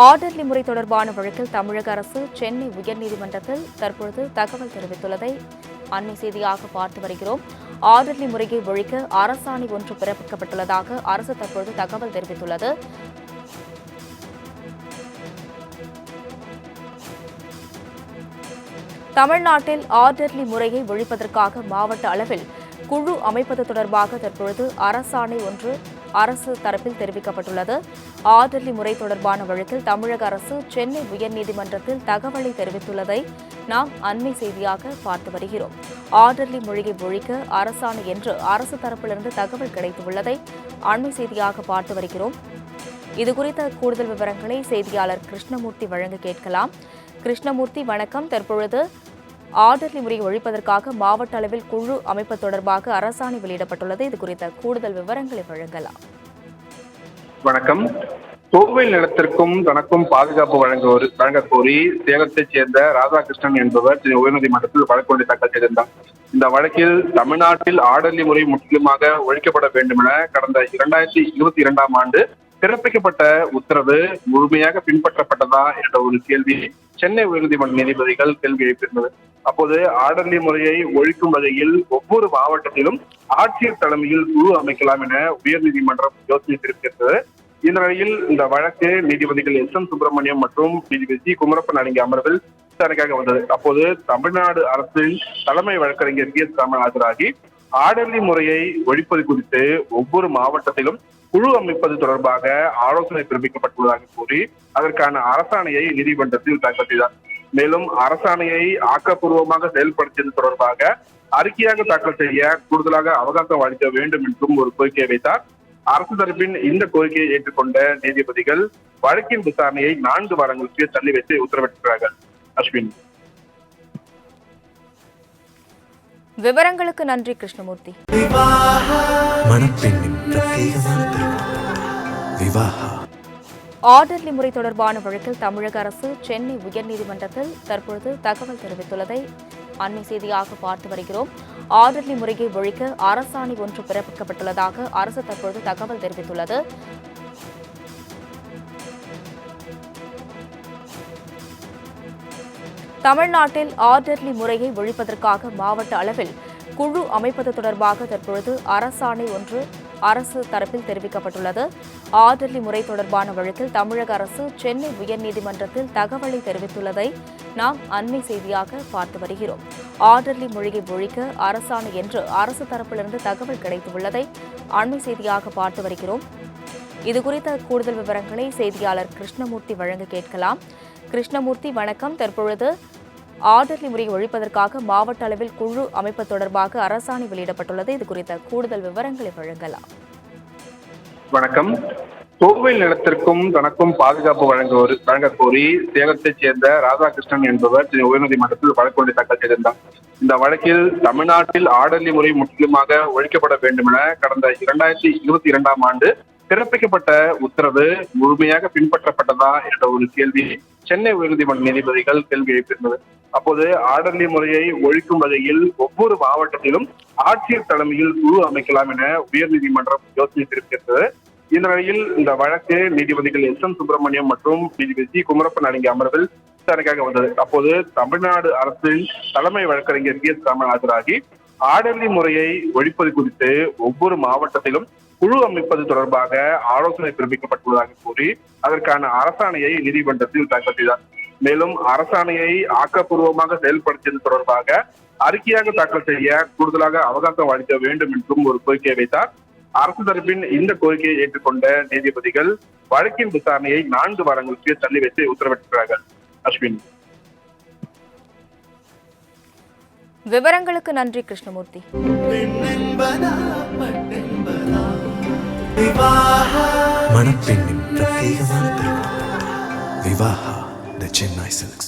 Orderly முறை தொடர்பான வழக்கில் தமிழக அரசு சென்னை உயர்நீதிமன்றத்தில் தற்பொழுது தகவல் தெரிவித்துள்ளதை அண்மை செய்தியாக பார்த்து வருகிறோம். ஆர்டர்லி முறையை ஒழிக்க அரசாணை ஒன்று பிறப்பிக்கப்பட்டுள்ளதாக அரசு தற்பொழுது தகவல் தெரிவித்துள்ளது. தமிழ்நாட்டில் ஆர்டர்லி முறையை ஒழிப்பதற்காக மாவட்ட அளவில் குழு அமைப்பது தொடர்பாக தற்பொழுது அரசாணை ஒன்று அரசு தரப்பில் தெரிவிக்கப்பட்டுள்ளது. ஆர்டர்லி முறை தொடர்பான வழக்கில் தமிழக அரசு சென்னை உயர்நீதிமன்றத்தில் தகவலை தெரிவித்துள்ளதை நாம் அண்மை செய்தியாக பார்த்து வருகிறோம். ஆர்டர்லி மொழியை ஒழிக்க அரசாணை என்று அரசு தரப்பிலிருந்து தகவல் கிடைத்துள்ளதை அண்மை செய்தியாக பார்த்து வருகிறோம். இதுகுறித்த கூடுதல் விவரங்களை செய்தியாளர் கிருஷ்ணமூர்த்தி வழங்க கேட்கலாம். கிருஷ்ணமூர்த்தி, வணக்கம். தற்பொழுது ஆர்டர்லி முறையை ஒழிப்பதற்காக மாவட்ட அளவில் குழு அமைப்பு தொடர்பாக அரசாணை வெளியிடப்பட்டுள்ளது. இது குறித்த கூடுதல் விவரங்களை வழங்கலாம். வணக்கம். கோவில் நிலத்திற்கும் தனக்கும் பாதுகாப்பு வழங்க கோரி சேலத்தைச் சேர்ந்த ராதாகிருஷ்ணன் என்பவர் உயர்நீதிமன்றத்தில் வழக்கு ஒன்றை தாக்கல் செய்திருந்தார். இந்த வழக்கில் தமிழ்நாட்டில் ஆர்டர்லி முறை முற்றிலுமாக ஒழிக்கப்பட வேண்டும் என கடந்த 2022ஆம் ஆண்டு பிறப்பிக்கப்பட்ட உத்தரவு முழுமையாக பின்பற்றப்பட்டதா என்ற ஒரு கேள்வி சென்னை உயர்நீதிமன்ற நீதிபதிகள் கேள்வி எழுப்பியிருந்தது. அப்போது ஆர்டர்லி முறையை ஒழிக்கும் வகையில் ஒவ்வொரு மாவட்டத்திலும் ஆட்சியர் தலைமையில் குழு அமைக்கலாம் என உயர்நீதிமன்றம் யோசனை தெரிவித்திருந்தது. இந்த நிலையில் இந்த வழக்கு நீதிபதிகள் S.M. சுப்பிரமணியம் மற்றும் நீதிபதி G. குமரப்பன் அடங்கிய அமர்வில் விசாரணைக்காக வந்தது. அப்போது தமிழ்நாடு அரசின் தலைமை வழக்கறிஞர் P.S. ராமன் ஆஜராகி ஆர்டர்லி முறையை ஒழிப்பது குறித்து ஒவ்வொரு மாவட்டத்திலும் குழு அமைப்பது தொடர்பாக ஆலோசனை பிறப்பிக்கப்பட்டுள்ளதாக கூறி அதற்கான அரசாணையை நீதிமன்றத்தில் தாக்கல் செய்தார். மேலும் அரசாணையை ஆக்கப்பூர்வமாக செயல்படுத்தியது தொடர்பாக அறிக்கையாக தாக்கல் செய்ய கூடுதலாக அவகாசம் அளிக்க வேண்டும் என்றும் ஒரு கோரிக்கையை வைத்தார். அரசு தரப்பின் இந்த கோரிக்கையை ஏற்றுக்கொண்ட நீதிபதிகள் வழக்கின் விசாரணையை 4 வாரங்களுக்கு தள்ளி வைத்து உத்தரவிட்டிருக்கிறார்கள். அஸ்வின், விவரங்களுக்கு நன்றி கிருஷ்ணமூர்த்தி. ஆர்டர்லி முறை தொடர்பான வழக்கில் தமிழக அரசு சென்னை உயர்நீதிமன்றத்தில் தற்பொழுது தகவல் தெரிவித்துள்ளதை அண்மை செய்தியாக பார்த்து வருகிறோம். ஆர்டர்லி முறையை ஒழிக்க அரசாணை ஒன்று பிறப்பிக்கப்பட்டுள்ளதாக அரசு தற்பொழுது தகவல் தெரிவித்துள்ளது. தமிழ்நாட்டில் ஆர்டர்லி முறையை ஒழிப்பதற்காக மாவட்ட அளவில் குழு அமைப்பது தொடர்பாக தற்பொழுது அரசாணை ஒன்று அரசு தரப்பில் தெரிவிக்கப்பட்டுள்ளது. ஆர்டர்லி முறை தொடர்பான வழக்கில் தமிழக அரசு சென்னை உயர்நீதிமன்றத்தில் தகவலை தெரிவித்துள்ளதை நாம் அண்மை செய்தியாக பார்த்து வருகிறோம். ஆர்டர்லி மொழியை ஒழிக்க அரசாணை என்று அரசு தரப்பிலிருந்து தகவல் கிடைத்துள்ளதை அண்மை செய்தியாக பார்த்து வருகிறோம். இதுகுறித்த கூடுதல் விவரங்களை செய்தியாளர் கிருஷ்ணமூர்த்தி வழங்க கேட்கலாம். கிருஷ்ணமூர்த்தி, வணக்கம். தற்பொழுது ஆர்டர்லி முறையை ஒழிப்பதற்காக மாவட்ட அளவில் குழு அமைப்பு தொடர்பாக அரசாணை வெளியிடப்பட்டுள்ளது. இது குறித்த கூடுதல் விவரங்களை வழங்கலாம். வணக்கம். கோவில் நிலத்திற்கும் தனக்கும் பாதுகாப்பு வழங்க கோரி சேலத்தைச் சேர்ந்த ராதாகிருஷ்ணன் என்பவர் உயர்நீதிமன்றத்தில் வழக்கு ஒன்றை தாக்கல் செய்திருந்தார். இந்த வழக்கில் தமிழ்நாட்டில் ஆர்டர்லி முறை முற்றிலுமாக ஒழிக்கப்பட வேண்டும் என கடந்த 2022ஆம் ஆண்டு பிறப்பிக்கப்பட்ட உத்தரவு முழுமையாக பின்பற்றப்பட்டதா என்ற ஒரு கேள்வி சென்னை உயர்நீதிமன்ற நீதிபதிகள் கேள்வி எழுப்பியிருந்தது. அப்போது ஆர்டர்லி முறையை ஒழிக்கும் வகையில் ஒவ்வொரு மாவட்டத்திலும் ஆட்சியர் தலைமையில் குழு அமைக்கலாம் என உயர்நீதிமன்றம் யோசனை தெரிவித்திருந்தது. இந்த நிலையில் இந்த வழக்கு நீதிபதிகள் S.M. சுப்பிரமணியம் மற்றும் நீதிபதி G. குமரப்பன் அடங்கிய அமர்வில் விசாரணைக்காக வந்தது. அப்போது தமிழ்நாடு அரசின் தலைமை வழக்கறிஞர் P.S. ராமன் ஆஜராகி ஆர்டர்லி முறையை ஒழிப்பது குறித்து ஒவ்வொரு மாவட்டத்திலும் குழு அமைப்பது தொடர்பாக ஆலோசனை பிறப்பிக்கப்பட்டுள்ளதாக கூறி அதற்கான அரசாணையை நீதிமன்றத்தில் தாக்கல் செய்தார். மேலும் அரசாணையை ஆக்கப்பூர்வமாக செயல்படுத்தியது தொடர்பாக அறிக்கையாக தாக்கல் செய்ய கூடுதலாக அவகாசம் அளிக்க வேண்டும் என்றும் ஒரு கோரிக்கையை வைத்தார். அரசு தரப்பின் இந்த கோரிக்கையை ஏற்றுக்கொண்ட நீதிபதிகள் வழக்கின் விசாரணையை 4 வாரங்களுக்கு தள்ளி வைத்து உத்தரவிட்டிருக்கிறார்கள். அஸ்வின், விவரங்களுக்கு நன்றி கிருஷ்ணமூர்த்தி. மணப்பெண்ணின் பிரத்யேகமான திருமணம் விவாஹா தி சென்னை சில்க்ஸ்.